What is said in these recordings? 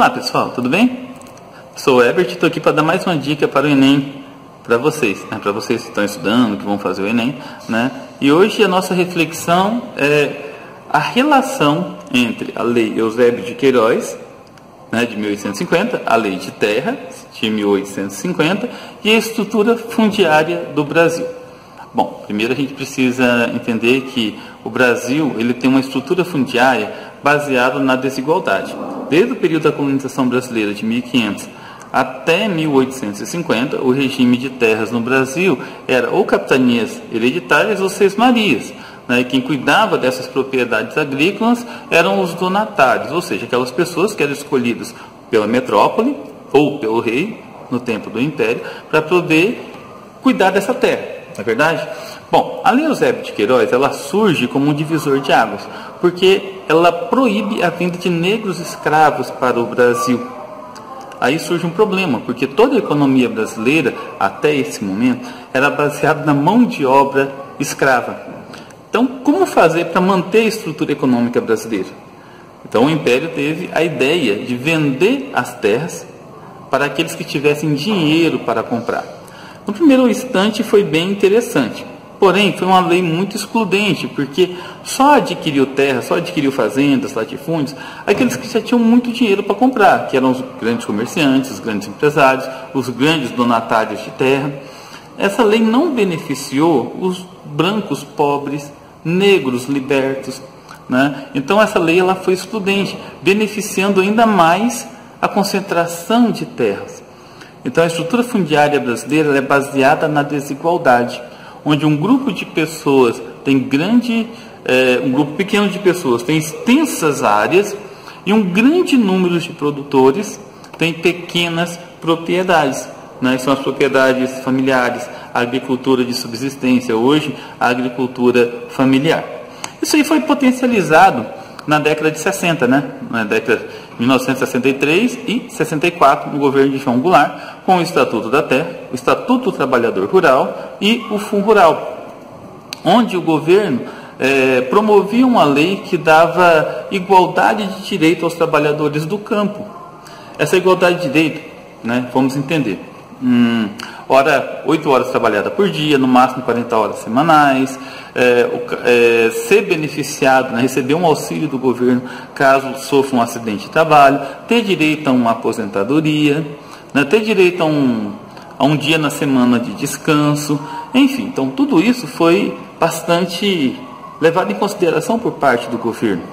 Olá pessoal, tudo bem? Sou o Herbert e estou aqui para dar mais uma dica para o Enem para vocês, né? Para vocês que estão estudando, que vão fazer o Enem, né? E hoje a nossa reflexão é a relação entre a Lei Eusébio de Queiroz, né, de 1850, a Lei de Terra, de 1850, e a estrutura fundiária do Brasil. Bom, primeiro a gente precisa entender que o Brasil ele tem uma estrutura fundiária baseada na desigualdade. Desde o período da colonização brasileira de 1500 até 1850, o regime de terras no Brasil era ou capitanias hereditárias ou sesmarias. E quem cuidava dessas propriedades agrícolas eram os donatários, ou seja, aquelas pessoas que eram escolhidas pela metrópole ou pelo rei, no tempo do Império, para poder cuidar dessa terra, não é verdade? Bom, a Lei Eusébio de Queiroz, ela surge como um divisor de águas, porque ela proíbe a venda de negros escravos para o Brasil. Aí surge um problema, porque toda a economia brasileira, até esse momento, era baseada na mão de obra escrava. Então, como fazer para manter a estrutura econômica brasileira? Então, o Império teve a ideia de vender as terras para aqueles que tivessem dinheiro para comprar. No primeiro instante, foi bem interessante. Porém, foi uma lei muito excludente, porque só adquiriu terra, só adquiriu fazendas, latifúndios, aqueles que já tinham muito dinheiro para comprar, que eram os grandes comerciantes, os grandes empresários, os grandes donatários de terra. Essa lei não beneficiou os brancos pobres, negros libertos, né? Então essa lei ela foi excludente, beneficiando ainda mais a concentração de terras. Então a estrutura fundiária brasileira é baseada na desigualdade, onde um grupo de pessoas tem um grupo pequeno de pessoas tem extensas áreas e um grande número de produtores tem pequenas propriedades, né? São as propriedades familiares, a agricultura de subsistência, hoje a agricultura familiar. Isso aí foi potencializado na década de 60, né? Na década de 1963 e 64, no governo de João Goulart, com o Estatuto da Terra, o Estatuto do Trabalhador Rural e o Fundo Rural, onde o governo promovia uma lei que dava igualdade de direito aos trabalhadores do campo. Essa igualdade de direito, né, vamos entender. 8 horas trabalhadas por dia, no máximo 40 horas semanais, ser beneficiado, né, receber um auxílio do governo caso sofra um acidente de trabalho, ter direito a uma aposentadoria, né, ter direito a um dia na semana de descanso, enfim, então tudo isso foi bastante levado em consideração por parte do governo.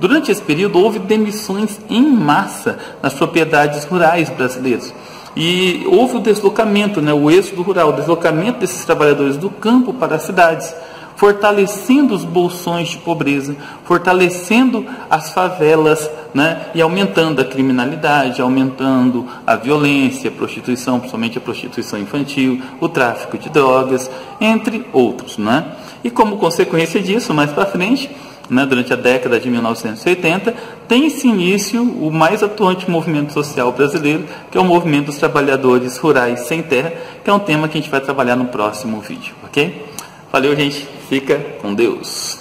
Durante esse período houve demissões em massa nas propriedades rurais brasileiras. E houve o deslocamento, né, o êxodo rural, o deslocamento desses trabalhadores do campo para as cidades, fortalecendo os bolsões de pobreza, fortalecendo as favelas, né, e aumentando a criminalidade, aumentando a violência, a prostituição, principalmente a prostituição infantil, o tráfico de drogas, entre outros, né? E como consequência disso, mais para frente, né, durante a década de 1980, tem-se início o mais atuante movimento social brasileiro, que é o movimento dos trabalhadores rurais sem terra, que é um tema que a gente vai trabalhar no próximo vídeo, ok? Valeu, gente. Fica com Deus.